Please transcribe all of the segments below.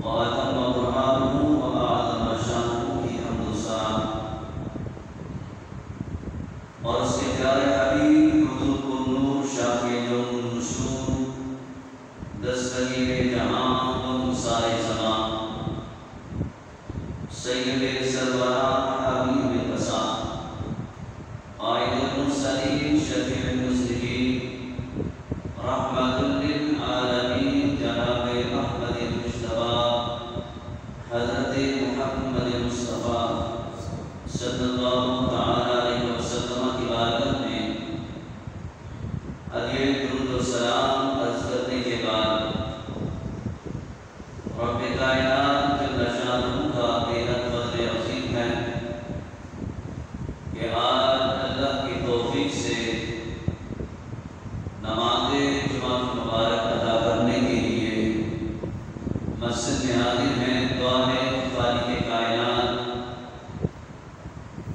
وأتم برهانه وأعظم شانه کی حمد و ثنا، اور اس کے پیارے حبیب قطب النور شافی النشور دستگیر جہاں و مسائے زمان سید سروران حبیب القسام قائد المرسلین شفیع المذنبین رحمت للعالمین جناب احمد مجتبی حضرت محمد مصطفیٰ صلی اللہ تعالی علیہ وسلم کی بارگاہ میں ہدیہ درود و سلام عرض کرنے کے بعد رب کائنات جل شانہ کا بےحد فضل عظیم ہے کہ آج اللہ کی توفیق سے نماز جمعہ مبارک ادا کرنے کے لیے مسجد میں حاضر ہیں۔ دعا ہے خالق کائنات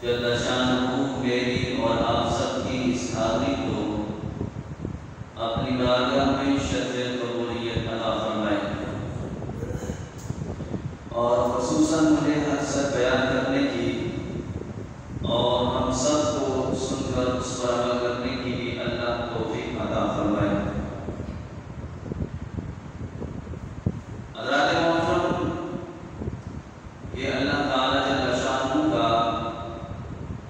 جل شانہ میری اور آپ سب کی اس حاضری کو اپنی بارگاہ میں شرف قبولیت عطا فرمائے، اور خصوصاً مجھے اکثر بیان کرنے کی اور ہم سب کو سن کر اس پر عمل کرنے کی بھی اللہ توفیق عطا فرمائے۔ حضرات محترم، یہ اللہ تعالیٰ جل شانہ کا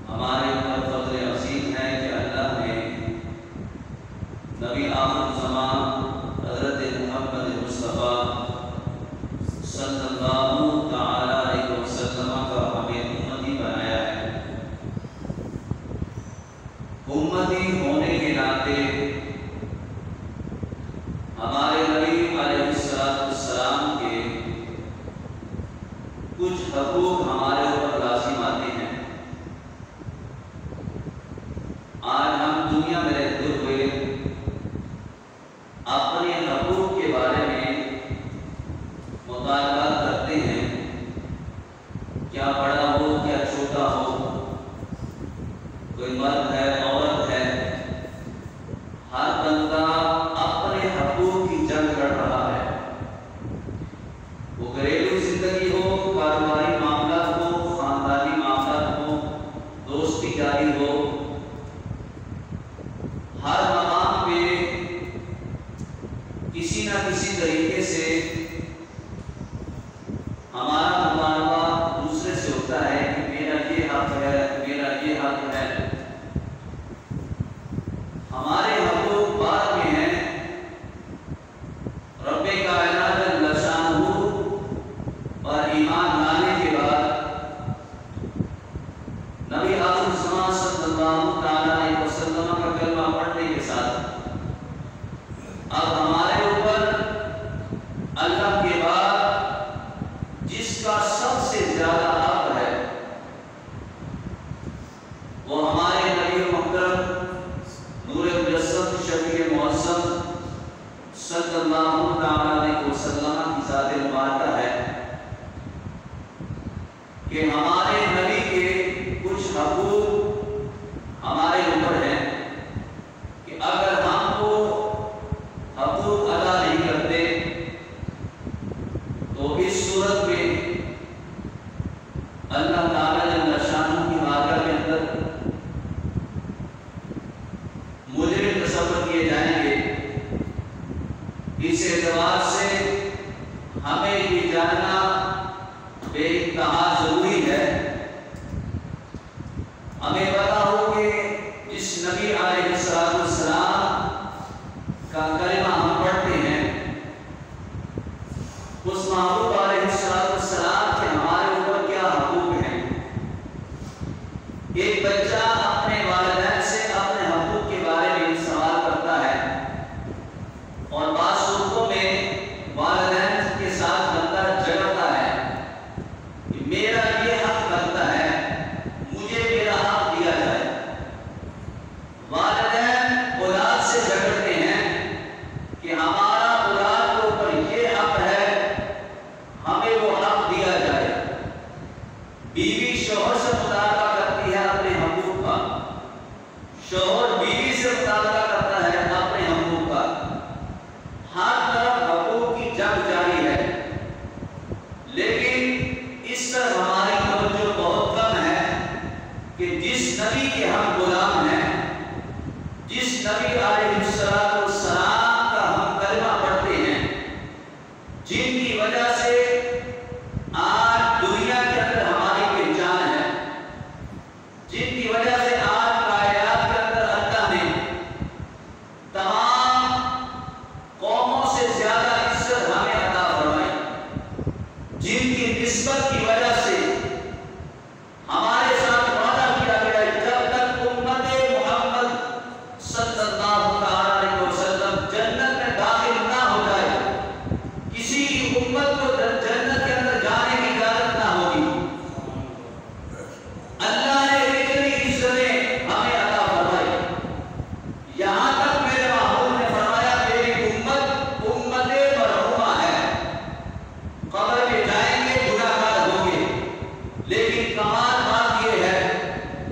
ہمارے اوپر فضل عظیم ہے کہ اللہ نے نبی آخر زمان حضرت محمد مصطفیٰ صلی اللہ تعالی علیہ وسلم کا ہمیں امتی بنایا ہے۔ امتی ہونے کے ناطے ہمارے نبی علیہ السلام کے کچھ حقوق ہمارے اوپر لازم آتے ہیں۔ آج ہم دنیا میں رہتے ہوئے اپنے حقوق کے بارے میں مطالبات کرتے ہیں، کیا بڑا ہو کیا چھوٹا ہو، کوئی مرد ہے عورت ہے، ہر بندہ اپنے حقوق کی جنگ لڑ رہا ہے۔ وہ گھریلو زندگی ہو، کاروباری معاملات ہو، خاندانی معاملات ہو، دوستی یاری ہو، ہر مقام پہ کسی نہ کسی طریقے سے ہمارا مطالبہ دوسرے سے ہوتا ہے کہ میرا یہ حق ہے، میرا یہ حق ہے۔ ہمارے حقوق بعد میں ہیں، رب کائنات جل شانہ پر ایمان لانے کے بعد نبی آخر زمان صلی اللہ تعالی علیہ وسلم کا کلمہ پڑھنے کے ساتھ اب ہمارے اوپر اللہ کے بعد جس کا سب سے زیادہ حق ہے وہ ہمارے نبی محترم نور مجسم شفیع معظم صلی اللہ تعالی علیہ وسلم کی ذات مبارکہ ہے کہ ہمارے نبی کے کچھ حقوق ہمارے اوپر ہیں کہ اگر ہم کو حقوق ادا نہیں کرتے تو اس صورت میں اللہ تعالیٰ جل شانہ کی بارگاہ کے اندر مجرم تصور کیے جائیں گے۔ اس اعتبار سے ہمیں یہ جاننا بے انتہا ضروری ہے، ہمیں پتا ہو کہ جس نبی علیہ السلام کا کلمہ ہم پڑھتے ہیں اس محبوب علیہ السلام کے ہمارے اوپر کیا حقوق ہیں۔ ایک بچہ اپنے والدین سے اپنے حقوق کے بارے میں سوال کرتا ہے، اور بعض صورتوں میں والدین کے ساتھ بندہ جھگڑتا ہے کہ میرا یہ حق بنتا ہے، مجھے میرا حق دیا جائے۔ والدین اولاد سے جھگڑتے ہیں کہ ہمارا اولاد کے اوپر یہ حق ہے، ہمیں وہ حق دیا جائے۔ بیوی شوہر سے مطالبہ کرتی ہے اپنے حقوق کا، شوہر بیوی سے مطالبہ کرتا ہے اپنے حقوق کا۔ ہر طرف حقوق کی جنگ جاری ہے۔ جن کی نسبت کی وجہ سے ہمارے ساتھ وعدہ کیا گیا ہے جب تک امت محمد صلی اللہ علیہ وسلم جنت میں داخل نہ ہو جائے، کسی کی امت کو جنت کے اندر جانے کی اجازت نہ ہوگی۔ اللہ نے اتنی عزتیں ہمیں عطا فرمائی، یہاں تک میرے محبوب نے فرمایا میری امت امت مرحومہ ہے، قبر میں جائیں گے گناہگار ہوں گے، لیکن کمال بات یہ ہے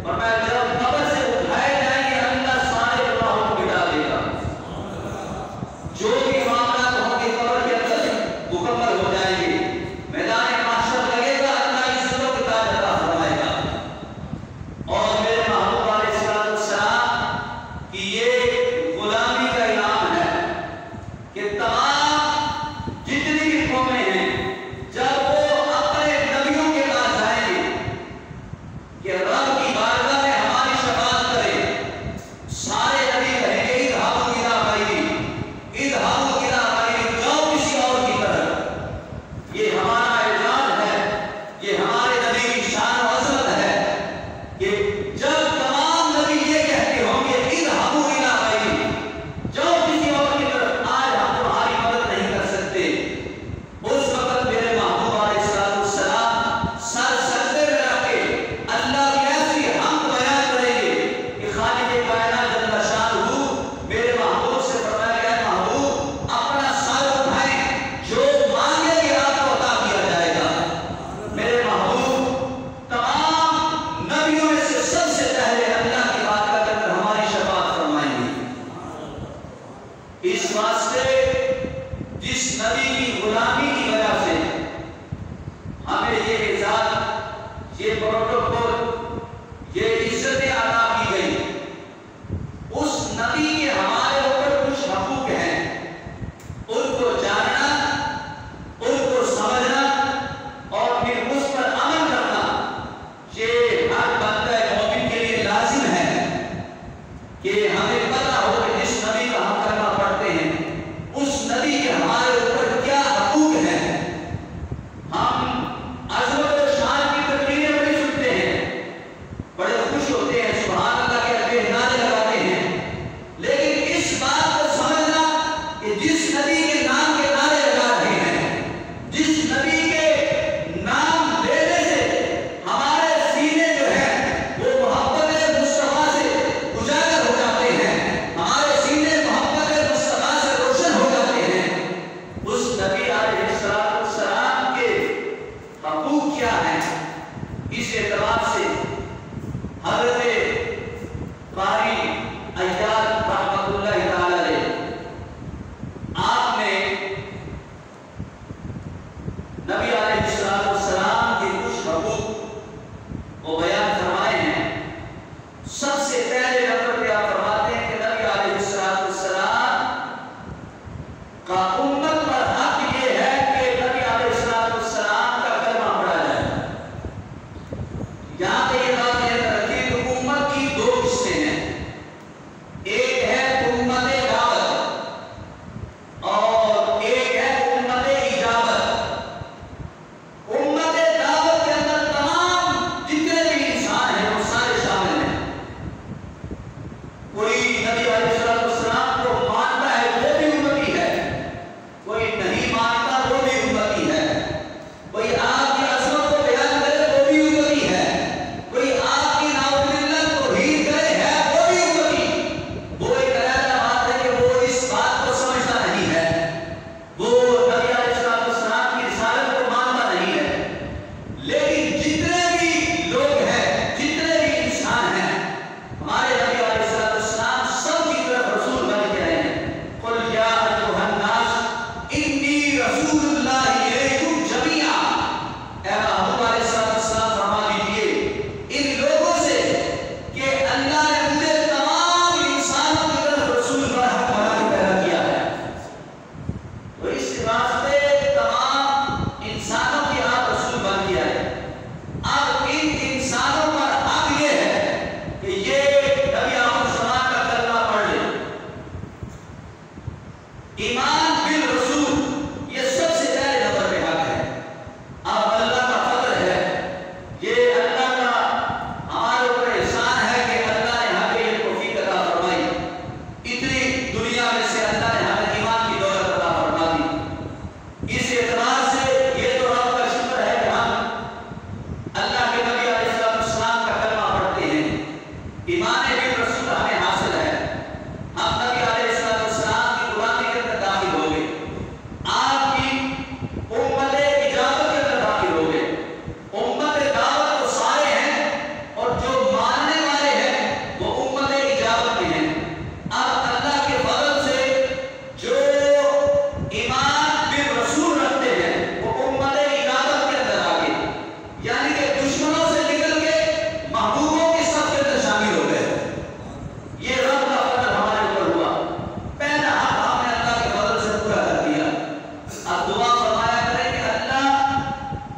فرمایا جب قبر سے اٹھائے جائیں گے اللہ سارے گناہوں کو مٹا دے گا، جو بھی معاملات ہوں گے قبر کے اندر مکمل ہو جائیں گے، میدان محشر لگے گا اللہ عزتوں کی تاج عطا فرمائے گا۔ اور میرے محبوب علیہ السلام کی یہ غلامی کا انعام ہے کہ تمام جتنی بھی قومیں ہیں جب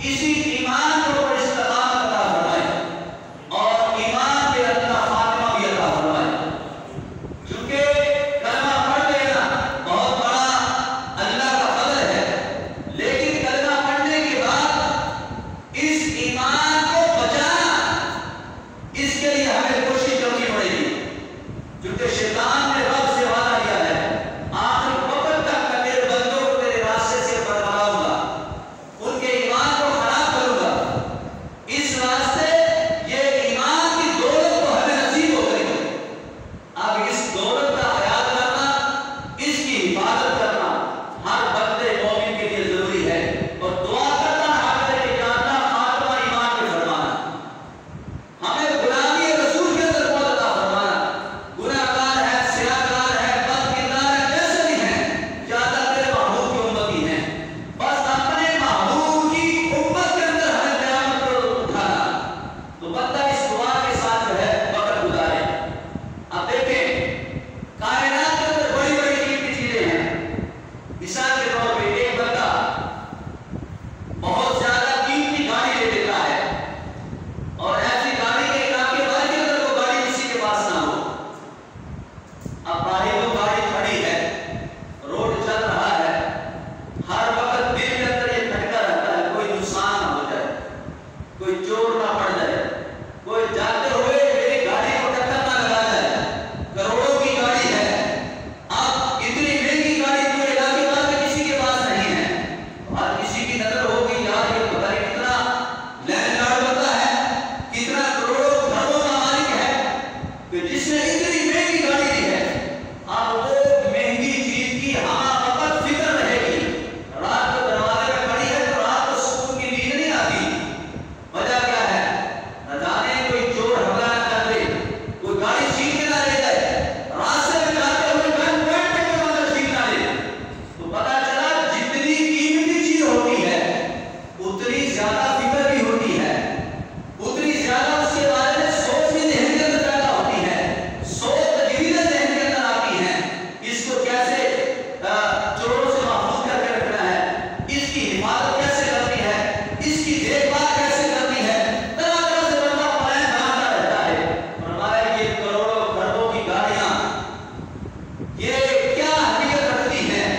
اسی ایمان کو پر استقامت عطا فرمائے اور ایمان کے اللہ خاتمہ بھی عطا فرمائے. چونکہ کلمہ پڑھ لینا بہت بڑا اللہ کا فضل ہے، لیکن کلمہ پڑھنے کے بعد اس ایمان کو بچانا، اس کے لیے ہمیں کوشش کرنی پڑے گی. کیونکہ شیطان نے رب سے وعدہ لیا ہے آخر وقت تک میں میرے بندوں کو میرے راستے سے برگلاؤں گا، ان کے ایمان کو خراب کروں گا. اس راستے یہ ایمان کی دولت کو ہمیں نصیب ہو گئی. اب اس دولت کا خیال کرنا، اس کی حفاظت کرنا ہر بندے مومن کے لیے ضروری ہے، اور دعا کرنا حاضر ہے کہ اللہ خاتمہ ایمان پہ فرمانا، ہمیں غلامی رسول کے اندر موت عطا فرمانا. گناہگار ہے، سیاہکار ہے، بد کردار ہے، جیسے بھی ہیں، یا اللہ تیرے محبوب کی امتی ہیں، بس اپنے محبوب کی امت کے اندر ہمیں قیامت کو اٹھانا. تو بندہ اس دعا کے ساتھ جو ہے وقت گزارے. اب دیکھیں کائنات کے اندر بڑی بڑی قیمتی چیزیں ہیں. مثال کے طور پہ ایک بندہ بہت زیادہ قیمتی گاڑی لے لیتا ہے، اور ایسی گاڑی کے آپ کے بارے کے اندر وہ گاڑی کسی کے پاس نہ ہو. اب باہر وہ گاڑی کھڑی ہے، روڈ چل رہا ہے، ہر وقت دل کے اندر یہ کھٹکا رہتا ہے کوئی نقصان نہ ہو جائے، کوئی چور نہ پڑ جائے، کوئی جاتے ہوئے میری گاڑی کو ٹکر نہ لگا جائے. کروڑوں کی گاڑی ہے، اب اتنی مہنگی گاڑی پورے علاقے بھر میں کسی کے پاس نہیں ہے. ہر کسی کی نظر ہوگی یار یہ پتہ نہیں کتنا لینڈ لارڈ بنتا ہے، کتنا کروڑوں گھروں کا مالک ہے کہ جس نے اتنی مہنگی گاڑی لی ہے. اب وہ مہنگی چیز کی ہمیں فقط فکر رہے گی. رات کو دروازے پہ کھڑی ہے تو رات کو سکون کی نیند نہیں آتی. وجہ کیا ہے؟ نہ جانے کوئی چور حملہ نہ کر دے، کوئی گاڑی چھین کے نہ لے جائے، راستے میں جاتے ہوئے گن پوائنٹ پہ کوئی بندہ چھین نہ لے. تو پتہ چلا جتنی قیمتی چیز ہوتی ہے اتنی زیادہ فکر بھی ہوتی ہے، اتنی زیادہ اس کے بارے میں سوچ بھی ذہن کے اندر پیدا ہوتی ہے، سوچ تجویزیں ذہن کے اندر آتی ہیں. اس کو کیسے چوروں سے محفوظ کر کے رکھنا ہے، اس کی حفاظت کیسے کرنی ہے، اس کی دیکھ بھال کیسے کرنی ہے، طرح طرح سے بندہ پلان بناتا رہتا ہے. فرمایا یہ کروڑوں کھربوں کی گاڑیاں یہ کیا اہمیت رکھتی ہیں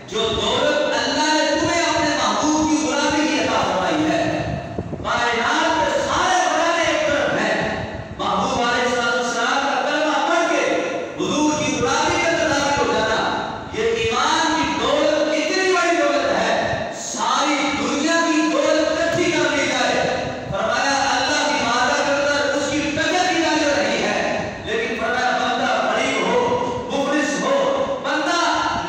جو دولت اللہ نے تمہیں اپنے محبوب کی غلامی کی عطا فرمائی ہے. کائنات کے سارے بنانے ایک طرف ہیں، محبوب علیہ السلام کا کلمہ پڑھ کے حضور کی غلامی کے اندر داخل ہو جانا، یہ ایمان کی دولت اتنی بڑی دولت ہے ساری دنیا کی دولت اکٹھی کر لی جائے. فرمایا اللہ کی بارگاہ کے اندر اس کی ٹکر کی جا رہی ہے، لیکن فرمایا بندہ غریب ہو، مفلس ہو، بندہ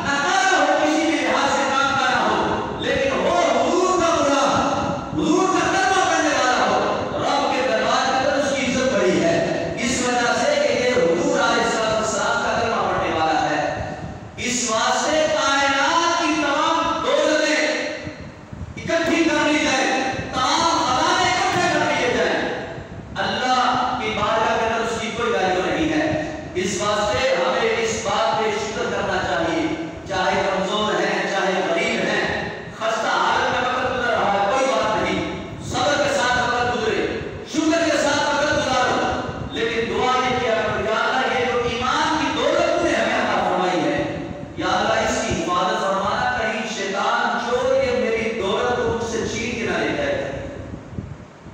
ناکارہ ہو، کسی بھی لحاظ سے کام کا نہ ہو، لیکن وہ حضور کا غلام، حضور کا کلمہ پڑھنے والا ہو، رب کے دربار کے اندر اس کی عزت بڑی ہے. اس وجہ سے کہ یہ حضور علیہ السلام کا کلمہ پڑھنے والا ہے. اس واسطے کائنات کی تمام دولتیں اکٹھی کر لی جائیں، تمام خزانے اکٹھے کر لیے جائیں، اللہ کی بارگاہ کے اندر اس کی کوئی ویلیو نہیں ہے. اس واسطے ہمیں اس بات پہ شکر کرنا چاہیے، چاہے کمزور ہیں، چاہے غریب ہیں، خستہ حالت میں وقت گزر رہا ہے، کوئی بات نہیں، صبر کے ساتھ وقت گزرے، شکر کے ساتھ وقت گزارو، لیکن دعا یہ کیا کرو یا اللہ یہ جو ایمان کی دولت نے ہمیں عطا فرمائی ہے، یا اللہ اس کی حفاظت فرمانا، کہیں شیطان چور یہ میری دولت کو مجھ سے چھین کے نہ لے جائے.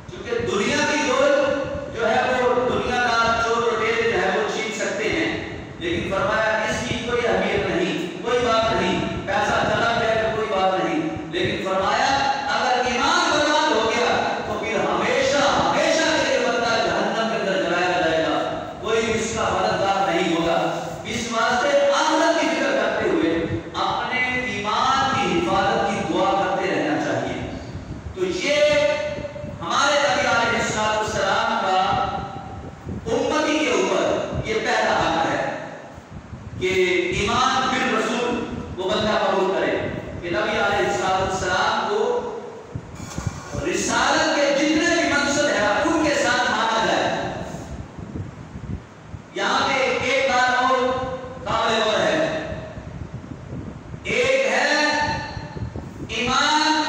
کیونکہ دنیا کی دولت جو ہے وہ دنیا دار چور لٹیرے جو ہے وہ چھین سکتے ہیں، لیکن فرمایا اس کی کوئی اہمیت نہیں، کوئی بات نہیں، پیسہ چلا جائے تو کوئی بات نہیں، لیکن فرمایا اگر ایمان برباد ہو گیا تو پھر ہمیشہ ہمیشہ کے لیے بندہ جہنم کے اندر جلایا جائے گا، کوئی اس کا مددگار نہیں ہوگا. اس واسطے آخرت کی فکر کرتے ہوئے اپنے ایمان کی حفاظت کی دعا کرتے رہنا چاہیے. تو یہ ہمارے نبی علیہ السلام کا امتی کے اوپر یہ پہلا حق ہے کہ ایمان بالرسول وہ بندہ قبول کرے کہ نبی علیہ السلام کو رسالت کے جتنے بھی منصب ہیں ان کے ساتھ مانا جائے. یہاں پہ ایک بات اور قابل غور ہے، ایک ہے ایمان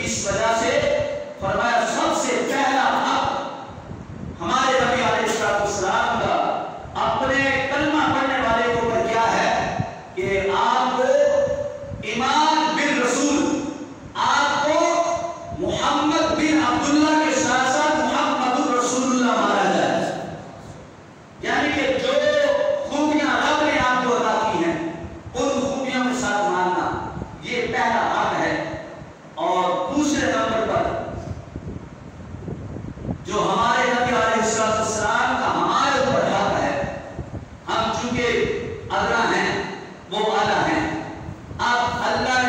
اس وجہ سے فرمایا سب سے پہلا حق ہمارے نبی علیہ السلام کا اپنے کلمہ پڑھنے والے کے اوپر کیا ہے کہ آپ کو ایمان بالرسول، آپ کو محمد بن عبداللہ کے ساتھ ساتھ محمد الرسول اللہ مانا جائے، یعنی کہ جو خوبیاں رب نے آپ کو عطا کی ہیں ان خوبیوں کے ساتھ ماننا، یہ پہلا حق ہے۔ اور دوسرے نمبر پر جو ہمارے نبی علیہ السلام کا ہمارے اوپر حق ہے، ہم چونکہ ادنا ہیں وہ اعلیٰ ہیں، اب اللہ نے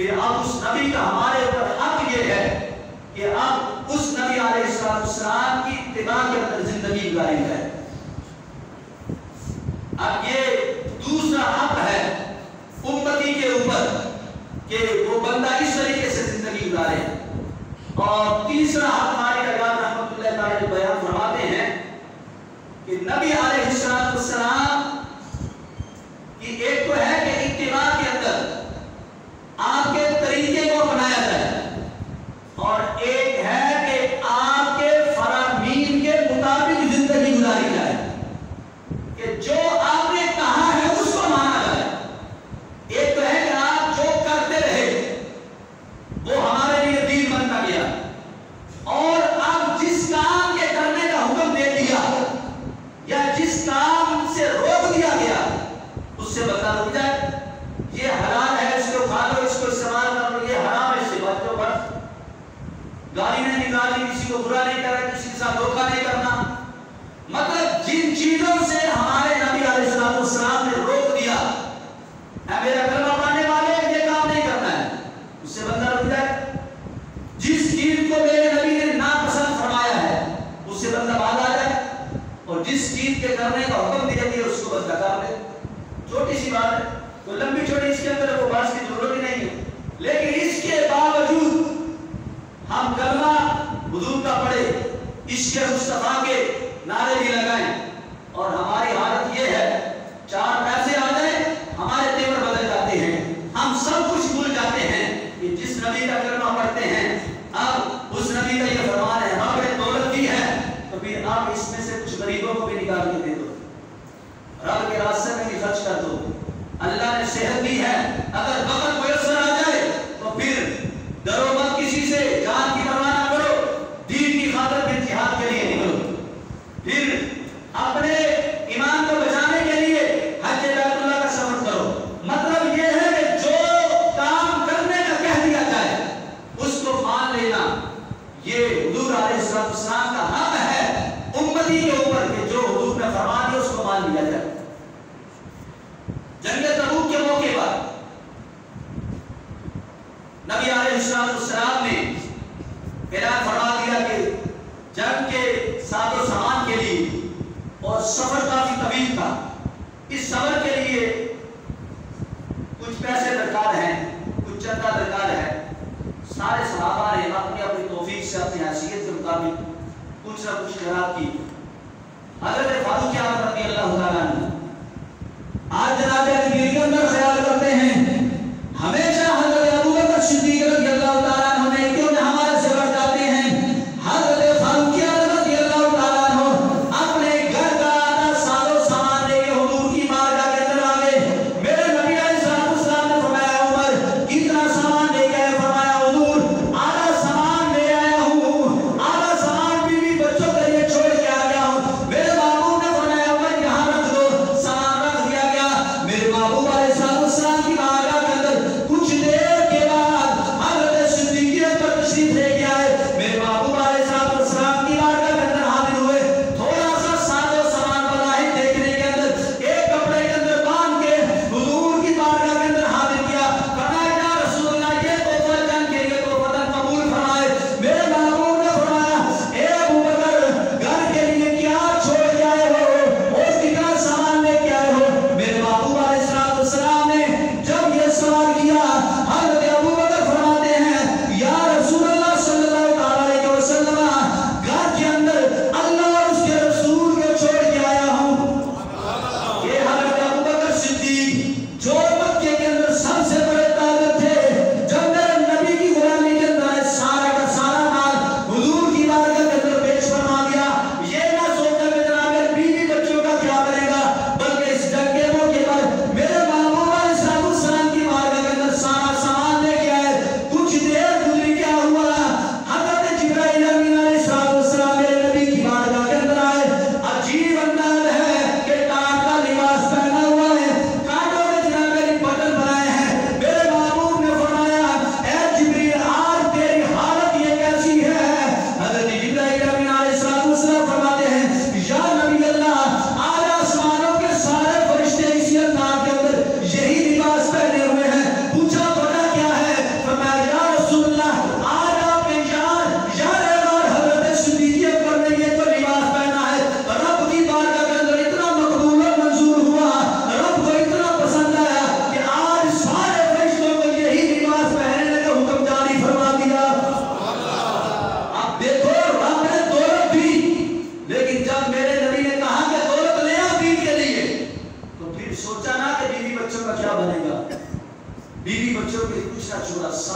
پھر اب اس نبی کا ہمارے اوپر حق یہ ہے کہ اب اس نبی علیہ السلام کی اتباع کے اندر زندگی گزاری جائے. اب یہ دوسرا حق ہے امتی کے اوپر کہ وہ بندہ اس طریقے سے زندگی گزارے. اور تیسرا حق مالک اعظم رحمۃ اللہ تعالی بیان فرماتے ہیں کہ نبی علیہ السلام کی ایک تو ہے کہ اتباع کے اندر آپ کے طریقے کو اپنایا جائے، اور ایک ہے کہ آپ کے فرامین کے مطابق زندگی گزاری جائے، کہ جو آپ نے کہا ہے اس کو مانا جائے. ایک تو ہے کہ آپ جو کرتے رہے وہ ہمارے لیے دین بنتا گیا، اور آپ جس کام کے کرنے کا حکم دے دیا یا جس کام سے روک دیا گیا اس سے بندہ رک جائے. یہ حلال ہے، اس کو کھا لو، اس کو استعمال کر لو، یہ حرام ہے، اس سے بچو. بس گالی نہیں نکالنی، کسی کو برا نہیں کرنا، کسی کے ساتھ دھوکہ نہیں کرنا. مطلب جن چیزوں سے ہمارے نبی علیہ السلام نے روک دیا، اے میرا کلمہ پڑھنے والے یہ کام نہیں کرنا ہے، اس سے بندہ رک جائے. جس چیز کو میرے نبی نے ناپسند فرمایا ہے اس سے بندہ باز آ جائے، اور جس چیز کے کرنے کا حکم دیا گیا اس کو بندہ کر لے. چھوٹی سی بات ہے، تو لمبی چھوٹی اس کے اندر وہ بات کی ضرورت ہی نہیں ہے. لیکن اس کے باوجود ہم کلمہ حضور کا پڑھے، عشق مصطفیٰ کے نعرے بھی لگائیں، اور ہماری حالت یہ ہے چار پیسے آ جائیں ہمارے تیور بدل جاتے ہیں، ہم سب کچھ بھول جاتے ہیں کہ جس نبی کا کلمہ پڑھتے ہیں اب اس نبی کا یہ فرمان ہے رب نے دولت دی ہے تو پھر آپ اس میں سے کچھ غریبوں کو بھی نکال کے دے دو، رب کے راستے میں بھی خرچ کر دو. اللہ نے صحت دی ہے، اگر وقت میسر آ جائے تو پھر ڈرو مت کسی سے، جان کی پرواہ نہ کرو، دین کی خاطر پھر جہاد کے لیے نکلو. پھر اپنے ایمان کو بچانے کے لیے حج بیت اللہ کا سفر کرو. مطلب یہ ہے کہ جو کام کرنے کا کہہ دیا جائے اس کو مان لینا، یہ حضور علیہ السلام کا حق ہے امتی کے اوپر کہ جو حضور نے فرما دیا اس کو مان لیا جائے. جنگ تبوک کے موقع پر نبی علیہ السلام نے اعلان فرما دیا کہ جنگ کے ساز و سامان کے لیے، اور سفر کافی طویل تھا، اس سفر کے لیے کچھ پیسے درکار ہیں، کچھ چندہ درکار ہے. سارے صحابہ نے اپنی اپنی توفیق سے اپنی حیثیت کے مطابق کچھ نہ کچھ خیرات کی. حضرت فاروق اعظم رضی اللہ تعالیٰ عنہ آج جناب اجمیری کے اندر خیال کرتے ہیں ہمیشہ حضرت ابوبکر صدیق رضی اللہ تعالیٰ عنہ نے کیوں نہ ہمارے سے بڑھ جاتے ہیں. حضرت فاروق اعظم رضی اللہ تعالیٰ عنہ اپنے گھر کا آدھا ساز و سامان لے کے حضور کی بارگاہ کے اندر آ گئے. میرے نبی علیہ السلام نے فرمایا عمر کتنا سامان لے کے آئے؟ فرمایا حضور آدھا سامان لے آیا ہوں، آدھا سامان بیوی بچوں کے لیے چھوڑ کے آ گیا ہوں. میرے محبوب نے فرمایا عمر یہاں رکھ دو. سامان رکھ دیا گیا. میرے محبوب علیہ السلام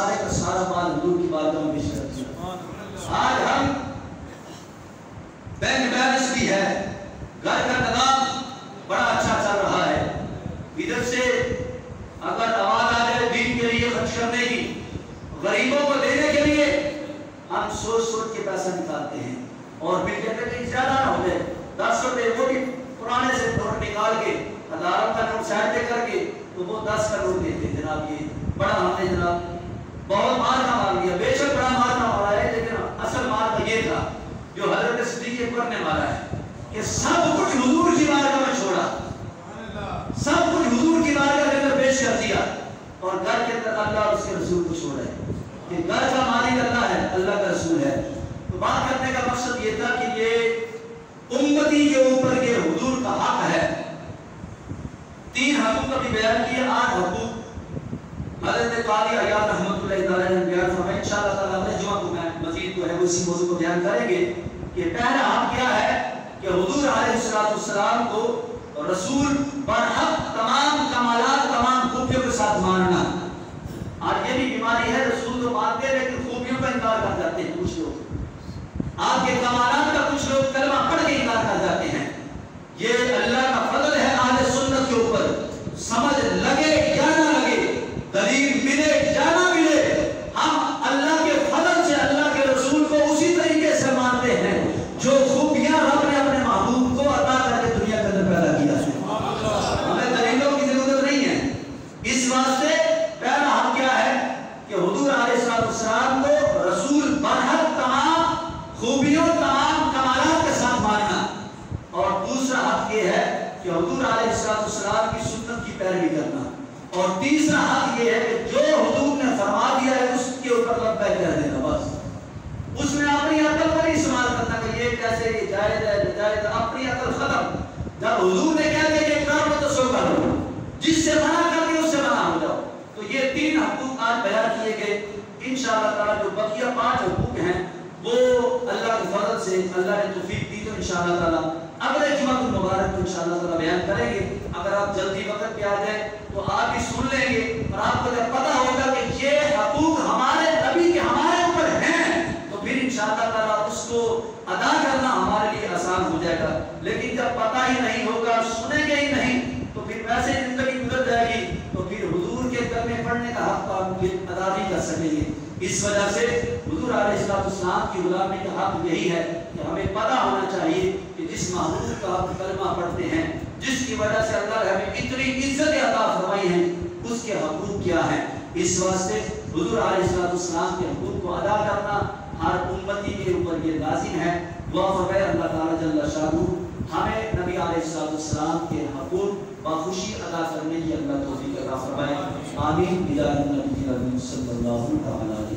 سارے کا سارا مال حضور کی بارگاہ میں پیش کر دیا. آج ہم بینک بیلنس بھی ہے, گھر کا نظام بڑا اچھا چل رہا ہے, ادھر سے اگر آواز آ جائے دین کے لیے خرچ کرنے کی, غریبوں کو دینے کے لیے, ہم سوچ سوچ کے پیسہ نکالتے ہیں اور پھر کہتے ہیں کہ زیادہ نہ ہو جائے, 10 روپے وہ بھی پرانے سے نوٹ نکال کے, ہزاروں کا نوٹ سائڈ پہ کر کے تو وہ 10 کا نوٹ دیتے ہیں. جناب یہ بڑا ہم نے جناب بہت مال کا مال دیا, بے شک بڑا مال کا مالا ہے, لیکن اصل مال کا یہ تھا جو حضرت صدیق اکبر نے مالا ہے کہ سب کچھ حضور کی بارگاہ میں چھوڑا, سب کچھ حضور کی بارگاہ کے اندر پیش کر دیا, اور گھر کے اندر اللہ اور اس کے رسول کو چھوڑا ہے کہ گھر کا مالک اللہ ہے, اللہ کا رسول ہے. تو بات کرنے کا مقصد یہ تھا کہ یہ امتی کے اوپر یہ حضور کا حق ہے. 3 حقوق کا بھی بیان کیا, 8 حقوق حضرت قاضی عیاض رحمۃ اللہ تعالی نے بیان فرمایا. انشاءاللہ تعالی اگلے جمعہ کو میں مزید جو ہے اسی موضوع کو بیان کریں گے کہ پہلا حق کیا ہے کہ حضور علیہ السلام کو رسول برحق تمام کمالات تمام خوبیوں کے ساتھ ماننا. آج یہ بھی بیماری ہے, رسول تو مانتے ہیں لیکن خوبیوں کا انکار کر جاتے ہیں کچھ لوگ, آپ کے کمالات کا کچھ لوگ کلمہ پڑھ کے انکار کر جاتے ہیں. یہ اللہ کا فضل ہے اہل سنت کے اوپر, سمجھ لگے یا نہ لگے, دلیل ملے یا نہ ملے, ہم اللہ کے فضل سے اللہ کے رسول کو اسی طریقے سے مانتے ہیں جو خوبیاں رب نے اپنے محبوب کو عطا کر کے دنیا کے اندر پیدا کیا ہے. ہمیں دلیلوں کی ضرورت نہیں ہے. اس واسطے پہلا حق کیا ہے کہ حضور علیہ السلام کو رسول برحق تمام خوبیوں تمام کمالات کے ساتھ ماننا, اور دوسرا حق یہ ہے کہ حضور علیہ السلام کی سنت کی پیروی کرنا, اور تیسرا حق یہ ہے کہ جو حضور نے فرما دیا ہے اس کے اوپر لبیک کہہ دینا. بس اس میں اپنی عقل کو نہیں استعمال کرنا کہ یہ کیسے, یہ جائز ہے ناجائز ہے, اپنی عقل ختم. جب حضور نے کہہ دیا کہ کر لو تو سو کر لو, جس سے منع کر دیا اس سے منع ہو جاؤ. تو یہ 3 حقوق آج بیان کیے گئے. انشاءاللہ تعالی جو بقیہ 5 حقوق ہیں وہ اللہ کے فضل سے اللہ نے توفیق دی تو انشاءاللہ تعالی اگلے جمعہ مبارک کو انشاءاللہ تعالی بیان کریں گے. اگر آپ جلدی وقت پہ آ جائیں تو آپ بھی سن لیں گے, اور آپ کو جب پتہ ہوگا کہ یہ حقوق ہمارے نبی کے ہمارے اوپر ہیں تو پھر انشاءاللہ تعالی اس کو ادا کرنا ہمارے لیے آسان ہو جائے گا. لیکن جب پتہ ہی نہیں ہوگا, سنیں گے ہی نہیں, تو پھر ویسے زندگی گزر جائے گی, تو پھر حضور کے کلمے پڑھنے کا حق آپ ادا نہیں کر سکیں گے. اس وجہ سے حضور علیہ السلام کی غلامی کا حق یہی ہے کہ ہمیں پتہ ہونا چاہیے کہ جس محبوب کا ہم کلمہ پڑھتے ہیں, جس کی وجہ سے اللہ نے ہمیں اتنی عزت عطا فرمائی ہے, اس کے حقوق کیا ہیں. اس واسطے حضور علیہ السلام کے حقوق کو ادا کرنا ہر امتی کے اوپر یہ لازم ہے. دعا فرمائے اللہ تعالیٰ جل شانہ ہمیں نبی علیہ السلام کے حقوق بخوشی ادا کرنے کی اللہ توفیق عطا فرمائے. آمین. صلی اللہ علیہ